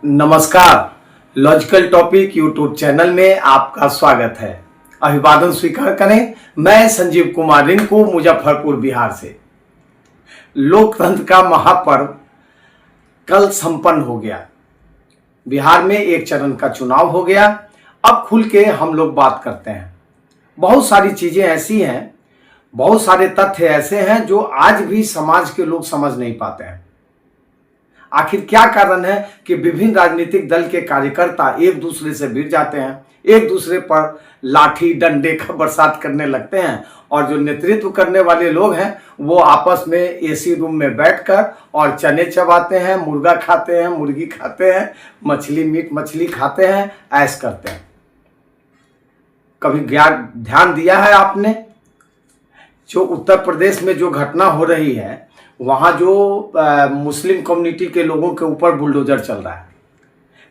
नमस्कार। Logical topic YouTube channel में आपका स्वागत है। अभिवादन स्वीकार करें। मैं संजीव कुमार रिंकू मुजफ्फरपुर बिहार से। लोकतंत्र का महापर्व कल संपन्न हो गया। बिहार में एक चरण का चुनाव हो गया। अब खुल के हम लोग बात करते हैं। बहुत सारी चीजें ऐसी हैं, बहुत सारे तथ्य ऐसे हैं जो आज भी समाज के लोग समझ नहीं पाते हैं। आखिर क्या कारण है कि विभिन्न राजनीतिक दल के कार्यकर्ता एक दूसरे से भिड़ जाते हैं, एक दूसरे पर लाठी डंडे का बरसात करने लगते हैं और जो नेतृत्व करने वाले लोग हैं वो आपस में एसी रूम में बैठकर और चने चबाते हैं, मुर्गा खाते हैं, मुर्गी खाते हैं, मीट मछली खाते हैं, ऐश करते हैं। कभी ध्यान दिया है आपने जो उत्तर प्रदेश में जो घटना हो रही है, वहां जो मुस्लिम कम्युनिटी के लोगों के ऊपर बुलडोजर चल रहा है।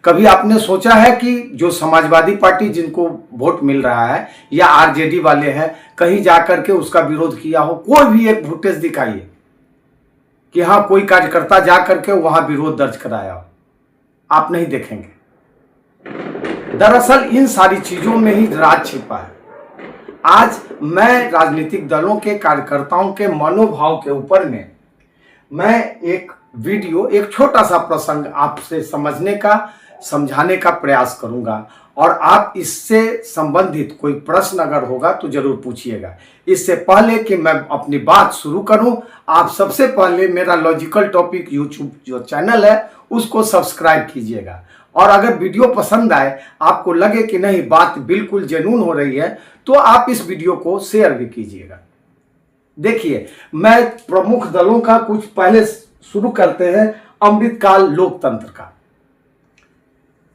कभी आपने सोचा है कि जो समाजवादी पार्टी जिनको वोट मिल रहा है या आरजेडी वाले हैं, कहीं जाकर के उसका विरोध किया हो? कोई भी एक फुटेज दिखाइए कि हाँ कोई कार्यकर्ता जाकर के वहां विरोध दर्ज कराया हो। आप नहीं देखेंगे। दरअसल इन सारी चीजों में ही राज छिपा है। आज मैं राजनीतिक दलों के कार्यकर्ताओं के मनोभाव के ऊपर में मैं एक वीडियो, एक छोटा सा प्रसंग आपसे समझने का, समझाने का प्रयास करूंगा और आप इससे संबंधित कोई प्रश्न अगर होगा तो जरूर पूछिएगा। इससे पहले कि मैं अपनी बात शुरू करूं, आप सबसे पहले मेरा लॉजिकल टॉपिक यूट्यूब जो चैनल है उसको सब्सक्राइब कीजिएगा और अगर वीडियो पसंद आए, आपको लगे कि नहीं बात बिल्कुल जेन्युइन हो रही है, तो आप इस वीडियो को शेयर भी कीजिएगा। देखिए, मैं प्रमुख दलों का कुछ पहले शुरू करते हैं। अमृतकाल लोकतंत्र का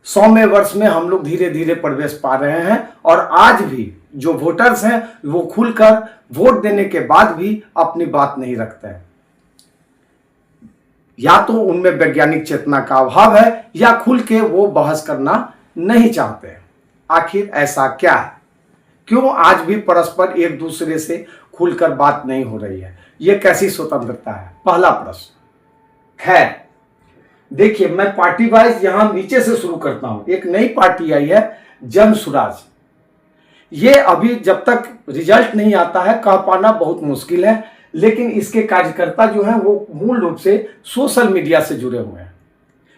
100वें वर्ष में हम लोग धीरे धीरे प्रवेश पा रहे हैं और आज भी जो वोटर्स हैं वो खुलकर वोट देने के बाद भी अपनी बात नहीं रखते हैं। या तो उनमें वैज्ञानिक चेतना का अभाव है या खुल के वो बहस करना नहीं चाहते हैं। आखिर ऐसा क्या है? क्यों आज भी परस्पर एक दूसरे से खुलकर बात नहीं हो रही है? ये कैसी स्वतंत्रता है? पहला प्रश्न। खैर, देखिए, मैं पार्टी वाइज यहां नीचे से शुरू करता हूं। एक नई पार्टी आई है, जन सुराज। ये अभी जब तक रिजल्ट नहीं आता है कह पाना बहुत मुश्किल है, लेकिन इसके कार्यकर्ता जो हैं वो मूल रूप से सोशल मीडिया से जुड़े हुए हैं।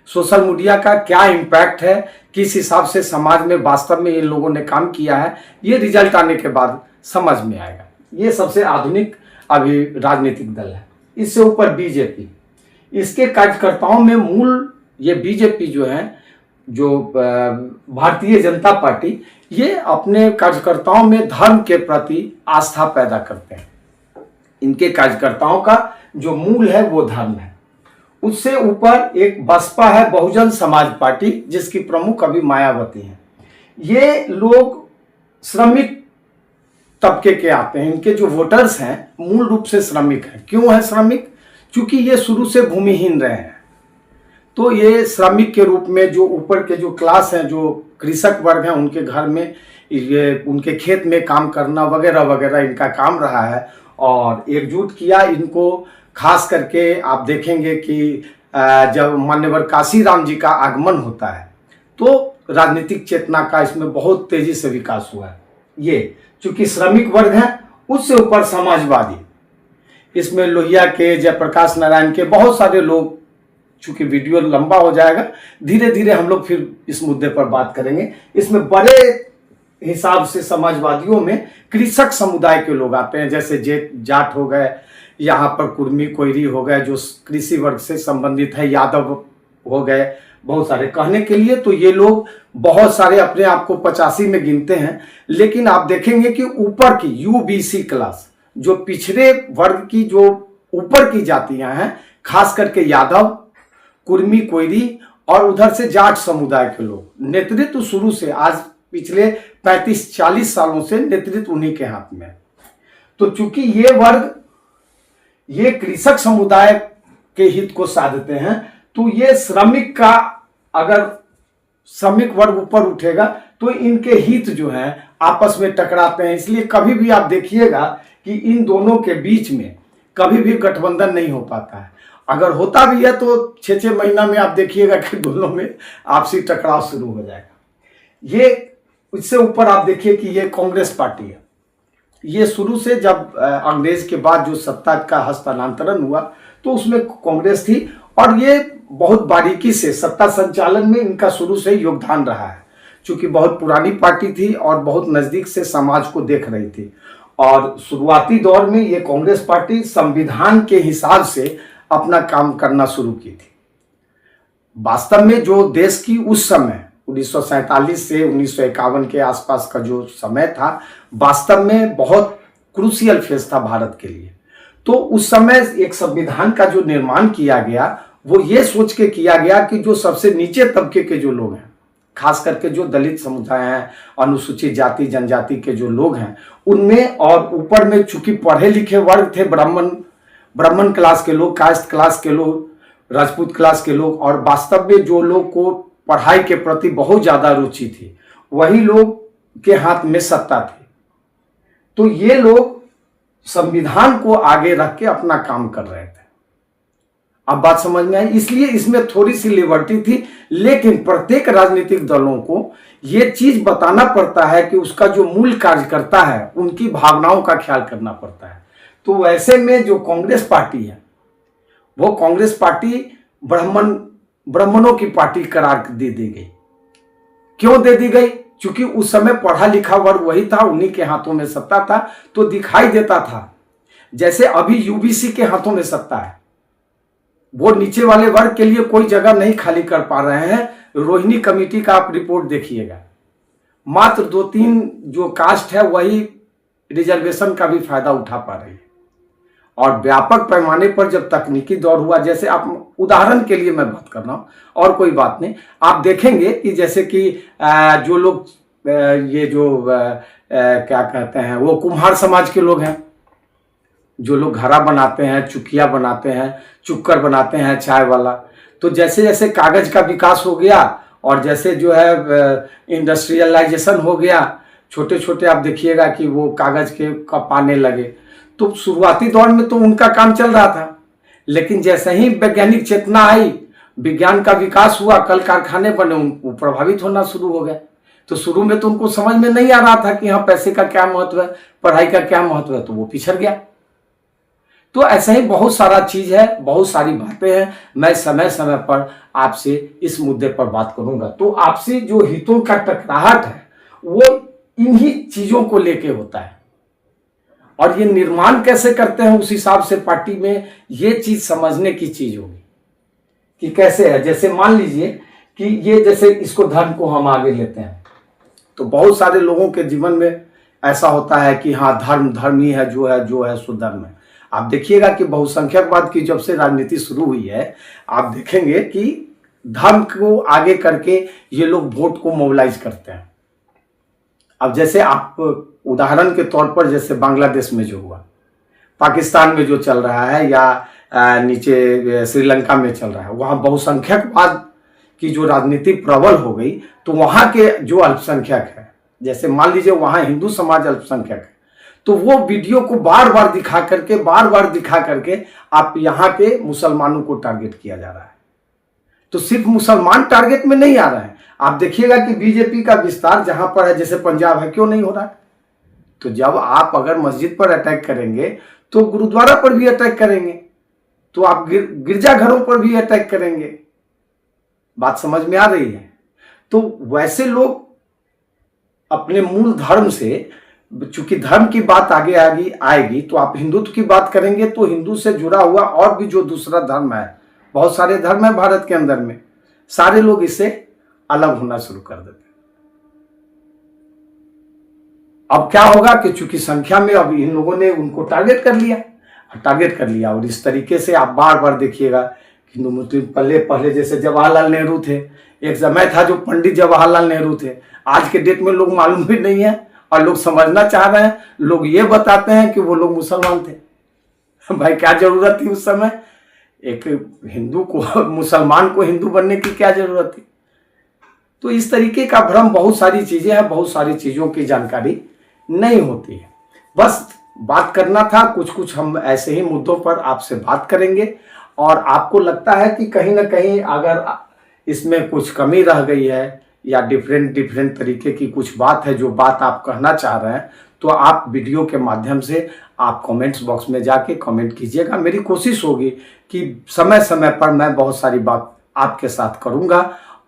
सोशल मीडिया का क्या इम्पैक्ट है, किस हिसाब से समाज में वास्तव में इन लोगों ने काम किया है, ये रिजल्ट आने के बाद समझ में आएगा। ये सबसे आधुनिक अभी राजनीतिक दल है। इससे ऊपर बीजेपी, इसके कार्यकर्ताओं में मूल ये बीजेपी जो है, जो भारतीय जनता पार्टी, ये अपने कार्यकर्ताओं में धर्म के प्रति आस्था पैदा करते हैं। इनके कार्यकर्ताओं का जो मूल है वो धर्म है। उससे ऊपर एक बसपा है, बहुजन समाज पार्टी, जिसकी प्रमुख अभी मायावती हैं। ये लोग श्रमिक तबके के आते हैं। इनके जो वोटर्स हैं मूल रूप से श्रमिक हैं। क्यों है श्रमिक? क्योंकि ये शुरू से भूमिहीन रहे हैं, तो ये श्रमिक के रूप में जो ऊपर के जो क्लास हैं, जो कृषक वर्ग हैं, उनके घर में ये उनके खेत में काम करना वगैरह वगैरह इनका काम रहा है और एकजुट किया इनको। खास करके आप देखेंगे कि जब मान्यवर काशीराम जी का आगमन होता है तो राजनीतिक चेतना का इसमें बहुत तेजी से विकास हुआ है। ये चूंकि श्रमिक वर्ग है, उससे ऊपर समाजवादी, इसमें लोहिया के, जयप्रकाश नारायण के, बहुत सारे लोग। चूंकि वीडियो लंबा हो जाएगा, धीरे धीरे हम लोग फिर इस मुद्दे पर बात करेंगे। इसमें बड़े हिसाब से समाजवादियों में कृषक समुदाय के लोग आते हैं, जैसे जाट हो गए, यहाँ पर कुर्मी कोयरी हो गए जो कृषि वर्ग से संबंधित है, यादव हो गए, बहुत सारे। कहने के लिए तो ये लोग बहुत सारे अपने आप को 85 में गिनते हैं, लेकिन आप देखेंगे कि ऊपर की यूबीसी क्लास, जो पिछड़े वर्ग की जो ऊपर की जातियां हैं, खास करके यादव, कुर्मी कोयरी और उधर से जाट समुदाय के लोग, नेतृत्व शुरू से आज पिछले 35-40 सालों से नेतृत्व उन्हीं के हाथ में है। तो चूंकि ये वर्ग, ये कृषक समुदाय के हित को साधते हैं, तो ये श्रमिक का, अगर श्रमिक वर्ग ऊपर उठेगा तो इनके हित जो हैं आपस में टकराते हैं। इसलिए कभी भी आप देखिएगा कि इन दोनों के बीच में कभी भी गठबंधन नहीं हो पाता है। अगर होता भी है तो 6-6 महीना में आप देखिएगा कि दोनों में आपसी टकराव शुरू हो जाएगा। ये इससे ऊपर आप देखिए कि ये कांग्रेस पार्टी है। ये शुरू से जब अंग्रेज के बाद जो सत्ता का हस्तांतरण हुआ तो उसमें कांग्रेस थी और ये बहुत बारीकी से सत्ता संचालन में इनका शुरू से योगदान रहा है, क्योंकि बहुत पुरानी पार्टी थी और बहुत नजदीक से समाज को देख रही थी। और शुरुआती दौर में ये कांग्रेस पार्टी संविधान के हिसाब से अपना काम करना शुरू की थी। वास्तव में जो देश की उस समय 1947 से 1951 के आसपास का जो समय था, वास्तव में बहुत क्रूशियल फेज था भारत के लिए। तो उस समय एक संविधान का जो निर्माण किया गया वो ये सोच के किया गया कि जो सबसे नीचे तबके के जो लोग हैं, खास करके जो दलित समुदाय हैं, अनुसूचित जाति जनजाति के जो लोग हैं, उनमें और ऊपर में चूंकि पढ़े लिखे वर्ग थे, ब्राह्मण क्लास के लोग, कास्ट क्लास के लोग, राजपूत क्लास के लोग, और वास्तव में जो लोग को पढ़ाई के प्रति बहुत ज्यादा रुचि थी, वही लोग के हाथ में सत्ता थी। तो ये लोग संविधान को आगे रख के अपना काम कर रहे थे। अब बात समझ में आई। इसलिए इसमें थोड़ी सी लिबर्टी थी, लेकिन प्रत्येक राजनीतिक दलों को यह चीज बताना पड़ता है कि उसका जो मूल कार्यकर्ता है उनकी भावनाओं का ख्याल करना पड़ता है। तो वैसे में जो कांग्रेस पार्टी है वो कांग्रेस पार्टी ब्राह्मणों की पार्टी करार दे दी गई। क्यों दे दी गई? क्योंकि उस समय पढ़ा लिखा वर्ग वही था, उन्हीं के हाथों में सत्ता था। तो दिखाई देता था जैसे अभी यूबीसी के हाथों में सत्ता है, वो नीचे वाले वर्ग के लिए कोई जगह नहीं खाली कर पा रहे हैं। रोहिणी कमेटी का आप रिपोर्ट देखिएगा, मात्र 2-3 जो कास्ट है वही रिजर्वेशन का भी फायदा उठा पा रही है। और व्यापक पैमाने पर जब तकनीकी दौर हुआ, जैसे आप उदाहरण के लिए मैं बात कर रहा हूं और कोई बात नहीं, आप देखेंगे कि जैसे कि जो लोग ये जो क्या कहते हैं, वो कुम्हार समाज के लोग हैं, जो लोग घड़ा बनाते हैं, चुकिया बनाते हैं, चुक्कर बनाते हैं, चाय वाला। तो जैसे जैसे कागज का विकास हो गया और जैसे जो है इंडस्ट्रियलाइजेशन हो गया, छोटे छोटे आप देखिएगा कि वो कागज के कप आने लगे। तो शुरुआती दौर में तो उनका काम चल रहा था, लेकिन जैसे ही वैज्ञानिक चेतना आई, विज्ञान का विकास हुआ, कल कारखाने बने, वो प्रभावित होना शुरू हो गया। तो शुरू में तो उनको समझ में नहीं आ रहा था कि हाँ पैसे का क्या महत्व है, पढ़ाई का क्या महत्व है, तो वो पिछड़ गया। तो ऐसा ही बहुत सारा चीज है, बहुत सारी बातें हैं। मैं समय समय पर आपसे इस मुद्दे पर बात करूंगा। तो आपसे जो हितों का टकराहट है वो इन्हीं चीजों को लेके होता है, और ये निर्माण कैसे करते हैं उस हिसाब से पार्टी में ये चीज समझने की चीज होगी कि कैसे है। जैसे मान लीजिए कि ये जैसे इसको धर्म को हम आगे लेते हैं, तो बहुत सारे लोगों के जीवन में ऐसा होता है कि हाँ धर्म ही है जो है सो धर्म है। आप देखिएगा कि बहुसंख्यकवाद की जब से राजनीति शुरू हुई है, आप देखेंगे कि धर्म को आगे करके ये लोग वोट को मोबिलाइज करते हैं। अब जैसे आप उदाहरण के तौर पर जैसे बांग्लादेश में जो हुआ, पाकिस्तान में जो चल रहा है, या नीचे श्रीलंका में चल रहा है, वहाँ बहुसंख्यकवाद की जो राजनीति प्रबल हो गई, तो वहाँ के जो अल्पसंख्यक है, जैसे मान लीजिए वहाँ हिंदू समाज अल्पसंख्यक है, तो वो वीडियो को बार बार दिखा करके आप यहाँ के मुसलमानों को टारगेट किया जा रहा है। तो सिर्फ मुसलमान टारगेट में नहीं आ रहा है। आप देखिएगा कि बीजेपी का विस्तार जहां पर है, जैसे पंजाब है, क्यों नहीं हो रहा है? तो जब आप अगर मस्जिद पर अटैक करेंगे तो गुरुद्वारा पर भी अटैक करेंगे, तो आप गिरजाघरों पर भी अटैक करेंगे। बात समझ में आ रही है? तो वैसे लोग अपने मूल धर्म से, चूंकि धर्म की बात आगे आएगी तो आप हिंदुत्व की बात करेंगे, तो हिंदू से जुड़ा हुआ और भी जो दूसरा धर्म है, बहुत सारे धर्म है भारत के अंदर में, सारे लोग इससे अलग होना शुरू कर देते हैं। अब क्या होगा कि चूंकि संख्या में अब इन लोगों ने उनको टारगेट कर लिया, और इस तरीके से आप बार बार देखिएगा हिंदू मुस्लिम पहले जैसे जवाहरलाल नेहरू थे, एक समय था जो पंडित जवाहरलाल नेहरू थे, आज के डेट में लोग मालूम भी नहीं है और लोग समझना चाह रहे हैं। लोग ये बताते हैं कि वो लोग मुसलमान थे। भाई क्या जरूरत थी उस समय? एक हिंदू को, मुसलमान को हिंदू बनने की क्या जरूरत थी? तो इस तरीके का भ्रम, बहुत सारी चीजें हैं, बहुत सारी चीजों की जानकारी नहीं होती है। बस बात करना था, कुछ हम ऐसे ही मुद्दों पर आपसे बात करेंगे। और आपको लगता है कि कहीं ना कहीं अगर इसमें कुछ कमी रह गई है या डिफरेंट तरीके की कुछ बात है जो बात आप कहना चाह रहे हैं, तो आप वीडियो के माध्यम से आप कमेंट्स बॉक्स में जाके कमेंट कीजिएगा। मेरी कोशिश होगी कि समय समय पर मैं बहुत सारी बात आपके साथ करूंगा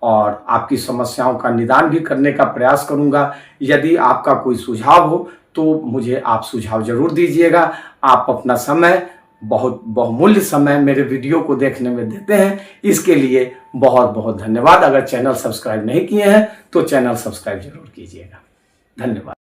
और आपकी समस्याओं का निदान भी करने का प्रयास करूंगा। यदि आपका कोई सुझाव हो तो मुझे आप सुझाव जरूर दीजिएगा। आप अपना समय, बहुत बहुमूल्य समय मेरे वीडियो को देखने में देते हैं, इसके लिए बहुत बहुत धन्यवाद। अगर चैनल सब्सक्राइब नहीं किए हैं तो चैनल सब्सक्राइब जरूर कीजिएगा। धन्यवाद।